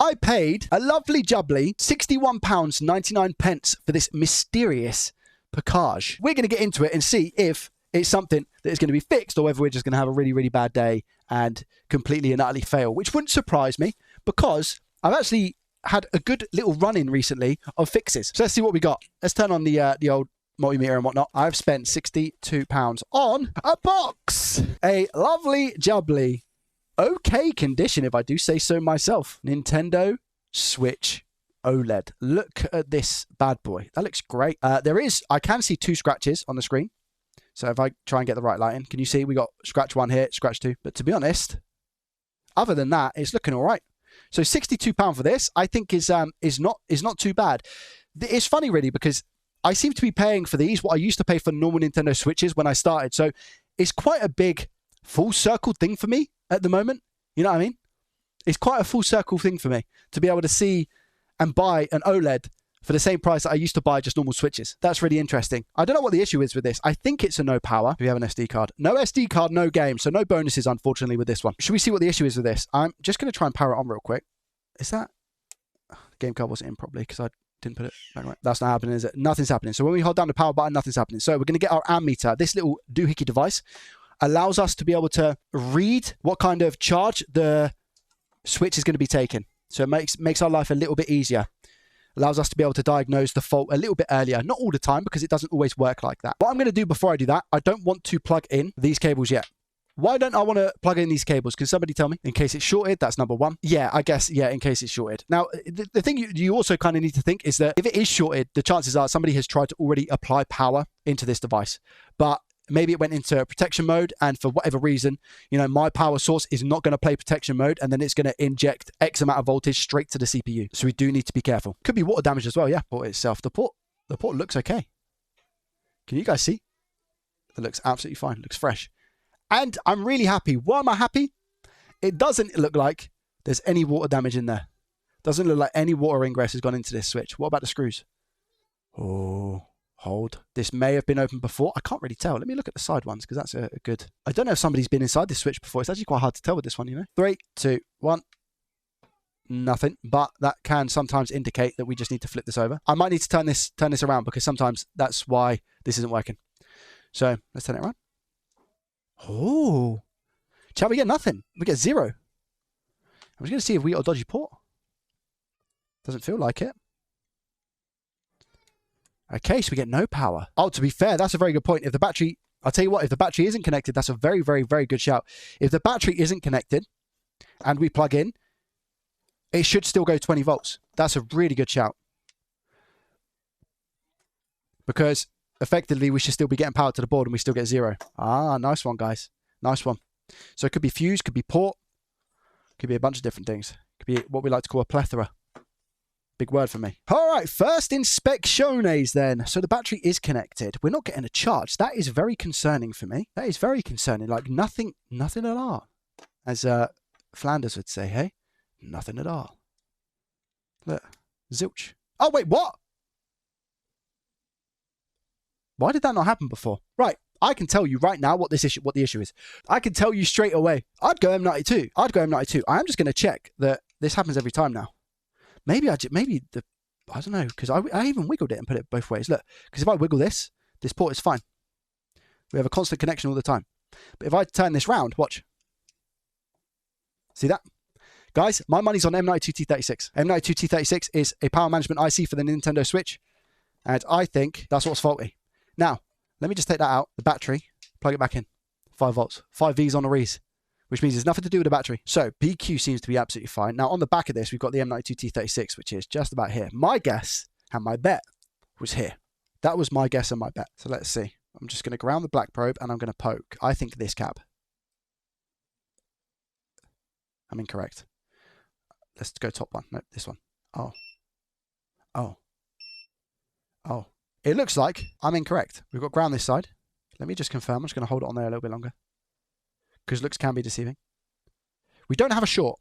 I paid a lovely jubbly £61.99 for this mysterious package. We're going to get into it and see if it's something that is going to be fixed or whether we're just going to have a really, really bad day and completely and utterly fail, which wouldn't surprise me because I've actually had a good little run-in recently of fixes. So let's see what we got. Let's turn on the old multimeter and whatnot. I've spent £62 on a box. A lovely jubbly. Okay condition, if I do say so myself. Nintendo Switch OLED. Look at this bad boy. That looks great. I can see 2 scratches on the screen. So if I try and get the right lighting, can you see we got scratch 1 here, scratch 2. But to be honest, other than that, it's looking all right. So £62 for this, I think is not too bad. It's funny really because I seem to be paying for these what I used to pay for normal Nintendo Switches when I started. So it's quite a big full circle thing for me at the moment. You know what I mean? It's quite a full circle thing for me to be able to see and buy an OLED for the same price that I used to buy just normal Switches. That's really interesting. I don't know what the issue is with this. I think it's a no power. Do we have an SD card? No SD card, no game. So no bonuses, unfortunately, with this one. Should we see what the issue is with this? I'm just going to try and power it on real quick. Is that... The game card wasn't in properly because I didn't put it back right. That's not happening, is it? Nothing's happening. So when we hold down the power button, nothing's happening. So we're going to get our ammeter. This little doohickey device allows us to be able to read what kind of charge the Switch is going to be taking. So it makes our life a little bit easier. Allows us to be able to diagnose the fault a little bit earlier. Not all the time because it doesn't always work like that. What I'm going to do before I do that, I don't want to plug in these cables yet. Why don't I want to plug in these cables? Can somebody tell me? In case it's shorted, that's number one. Yeah, I guess, yeah, in case it's shorted. Now, the thing you also kind of need to think is that if it is shorted, the chances are somebody has tried to already apply power into this device. But maybe it went into protection mode and for whatever reason, you know, my power source is not going to play protection mode and then it's going to inject X amount of voltage straight to the CPU. So we do need to be careful. Could be water damage as well, yeah. Port itself. The port looks okay. Can you guys see? It looks absolutely fine. It looks fresh. And I'm really happy. Why am I happy? It doesn't look like there's any water damage in there. Doesn't look like any water ingress has gone into this switch. What about the screws? Oh, hold. This may have been opened before. I can't really tell. Let me look at the side ones because that's a good... I don't know if somebody's been inside this switch before. It's actually quite hard to tell with this one, you know. 3, 2, 1. Nothing. But that can sometimes indicate that we just need to flip this over. I might need to turn this around because sometimes that's why this isn't working. So let's turn it around. Oh, shall we get nothing? We get 0. I'm just going to see if we got a dodgy port. Doesn't feel like it. Okay, so we get no power. Oh, to be fair, that's a very good point. If the battery, I'll tell you what, if the battery isn't connected, that's a very, very, very good shout. If the battery isn't connected and we plug in, it should still go 20 volts. That's a really good shout. Because effectively, we should still be getting power to the board and we still get 0. Ah, nice one, guys. Nice one. So it could be fuse, could be port, could be a bunch of different things. Could be what we like to call a plethora. Big word for me. All right, first inspecciones then. So the battery is connected. We're not getting a charge. That is very concerning for me. That is very concerning. Like nothing at all. As Flanders would say, hey? Nothing at all. Look, zilch. Oh, wait, what? Why did that not happen before? Right, I can tell you right now what the issue is. I can tell you straight away. I'd go M92. I am just going to check that this happens every time now. I don't know, because I even wiggled it and put it both ways. Look, because if I wiggle this port is fine. We have a constant connection all the time. But if I turn this round, watch. See that? Guys, my money's on M92T36. M92T36 is a power management IC for the Nintendo Switch. And I think that's what's faulty. Now, let me just take that out, the battery, plug it back in. 5 volts, 5 Vs on a Res, which means there's nothing to do with the battery. So PQ seems to be absolutely fine. Now, on the back of this, we've got the M92T36, which is just about here. My guess and my bet was here. That was my guess and my bet. So let's see. I'm just going to ground the black probe and I'm going to poke. I think this cap. I'm incorrect. Let's go top one. No, this one. Oh. It looks like I'm incorrect. We've got ground this side. Let me just confirm. I'm just going to hold it on there a little bit longer. Because looks can be deceiving. We don't have a short.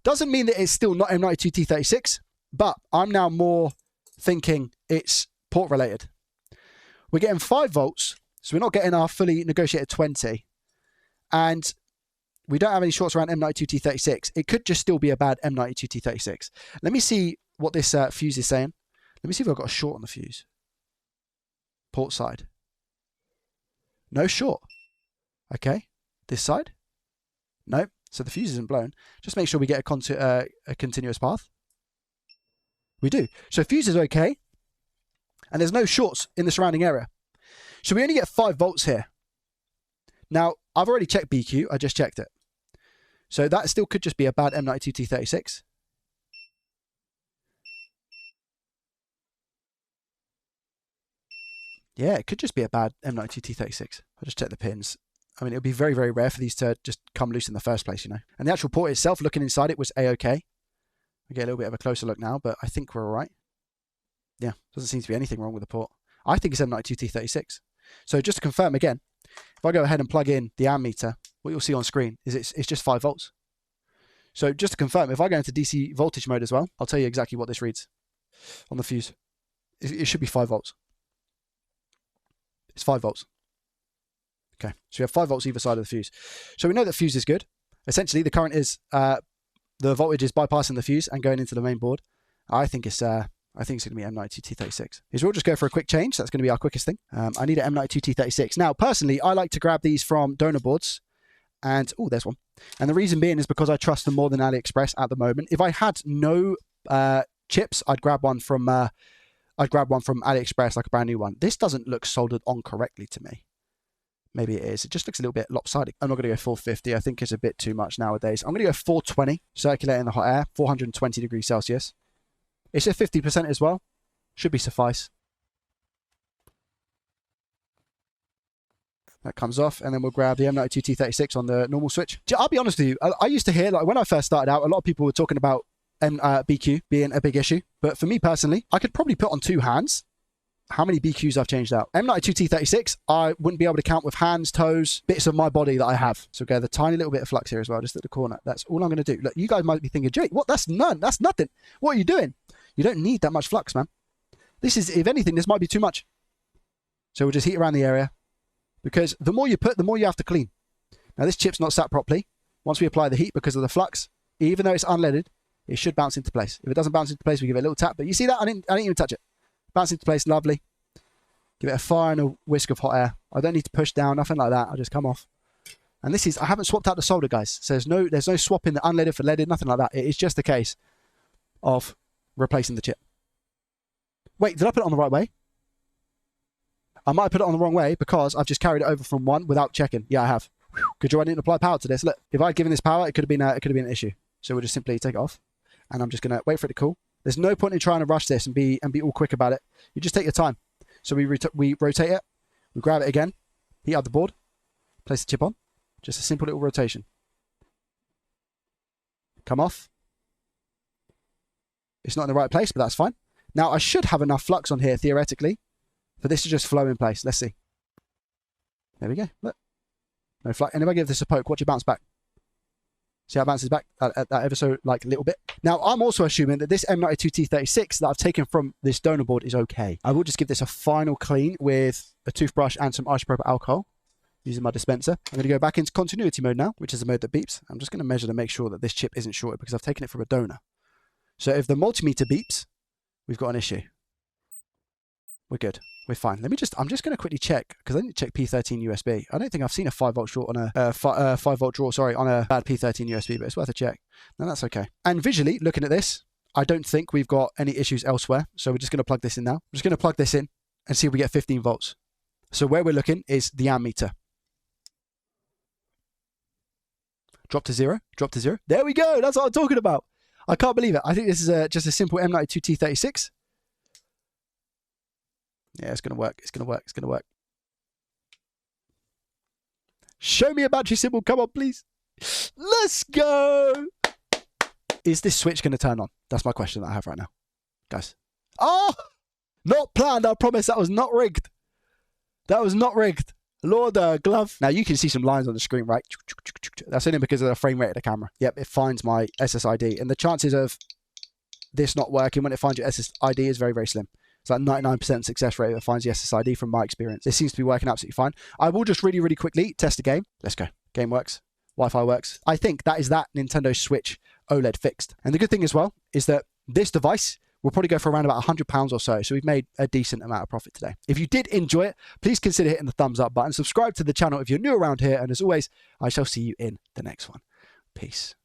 Doesn't mean that it's still not M92T36, but I'm now more thinking it's port related. We're getting 5 volts, so we're not getting our fully negotiated 20. And We don't have any shorts around M92T36. It could just still be a bad M92T36. Let me see what this fuse is saying. Let me see if I've got a short on the fuse. Port side. No short. Okay. This side? No. So the fuse isn't blown. Just make sure we get a continuous path. We do. So fuse is okay. And there's no shorts in the surrounding area. So we only get 5 volts here. Now, I've already checked BQ. I just checked it. So that still could just be a bad M92T36. Yeah, it could just be a bad M92T36. I'll just check the pins. I mean, it would be very, very rare for these to just come loose in the first place, you know. And the actual port itself, looking inside it, was A-OK. We get a little bit of a closer look now, but I think we're all right. Yeah, doesn't seem to be anything wrong with the port. I think it's M92T36. So just to confirm again, if I go ahead and plug in the ammeter, what you'll see on screen is it's just 5 volts. So just to confirm, if I go into DC voltage mode as well, I'll tell you exactly what this reads on the fuse. It should be 5 volts. It's 5 volts. Okay, so we have 5 volts either side of the fuse. So we know that fuse is good. Essentially, the current is, the voltage is bypassing the fuse and going into the main board. I think it's going to be M92T36. We'll just go for a quick change. That's going to be our quickest thing. I need an M92T36. Now, personally, I like to grab these from donor boards. And, oh, there's one. And the reason being is because I trust them more than AliExpress at the moment. If I had no chips, I'd grab one from AliExpress, like a brand new one. This doesn't look soldered on correctly to me. Maybe it is. It just looks a little bit lopsided. I'm not going to go 450. I think it's a bit too much nowadays. I'm going to go 420, circulating the hot air, 420 degrees Celsius. It's at 50% as well. Should be suffice. That comes off, and then we'll grab the M92T36 on the normal switch. I'll be honest with you. I used to hear, like when I first started out, a lot of people were talking about BQ being a big issue. But for me personally, I could probably put on 2 hands how many BQs I've changed out. M92T36, I wouldn't be able to count with hands, toes, bits of my body that I have. So go the tiny little bit of flux here as well, just at the corner. That's all I'm going to do. Look, you guys might be thinking, Jake, what? That's none. That's nothing. What are you doing? You don't need that much flux, man. This is, if anything, this might be too much. So we'll just heat around the area, because the more you put, the more you have to clean. Now this chip's not sat properly. Once we apply the heat, because of the flux, even though it's unleaded, it should bounce into place. If it doesn't bounce into place, we give it a little tap. But you see that? I didn't even touch it. Bounce into place, lovely. Give it a final whisk of hot air. I don't need to push down, nothing like that. I'll just come off. And this is, I haven't swapped out the solder, guys. So there's no swapping the unleaded for leaded, nothing like that. It is just a case of replacing the chip. Wait, did I put it on the right way? I might have put it on the wrong way because I've just carried it over from one without checking. Yeah, I have. Good job I didn't apply power to this. Look, if I had given this power, it could have been an issue. So we'll just simply take it off, and I'm just gonna wait for it to cool. There's no point in trying to rush this and be all quick about it. You just take your time. So we rotate it, we grab it again, heat up the board, place the chip on. Just a simple little rotation. Come off. It's not in the right place, but that's fine. Now I should have enough flux on here theoretically for this to just flow in place. Let's see. There we go. Look. No flux. And if I give this a poke, watch it bounce back. See how it bounces back that ever so like a little bit. Now, I'm also assuming that this M92T36 that I've taken from this donor board is okay. I will just give this a final clean with a toothbrush and some isopropyl alcohol using my dispenser. I'm going to go back into continuity mode now, which is the mode that beeps. I'm just going to measure to make sure that this chip isn't shorted because I've taken it from a donor. So if the multimeter beeps, we've got an issue. We're good. We're fine. I'm just going to quickly check, because I didn't check P13 USB. I don't think I've seen a 5 volt short on a 5 volt draw, on a bad P13 USB, but it's worth a check. No, that's okay. And visually, looking at this, I don't think we've got any issues elsewhere. So we're just going to plug this in now. I'm just going to plug this in and see if we get 15 volts. So where we're looking is the ammeter. Drop to zero. Drop to zero. There we go. That's what I'm talking about. I can't believe it. I think this is just a simple M92T36. Yeah, it's going to work. It's going to work. It's going to work. Show me a battery symbol. Come on, please. Let's go. Is this switch going to turn on? That's my question that I have right now. Guys. Oh! Not planned. I promise that was not rigged. That was not rigged. Lord, glove. Now, you can see some lines on the screen, right? That's only because of the frame rate of the camera. Yep, it finds my SSID. And the chances of this not working when it finds your SSID is very, very slim. It's like 99% success rate that finds the SSID from my experience. It seems to be working absolutely fine. I will just really, really quickly test the game. Let's go. Game works. Wi-Fi works. I think that is that Nintendo Switch OLED fixed. And the good thing as well is that this device will probably go for around about £100 or so. So we've made a decent amount of profit today. If you did enjoy it, please consider hitting the thumbs up button. Subscribe to the channel if you're new around here. And as always, I shall see you in the next one. Peace.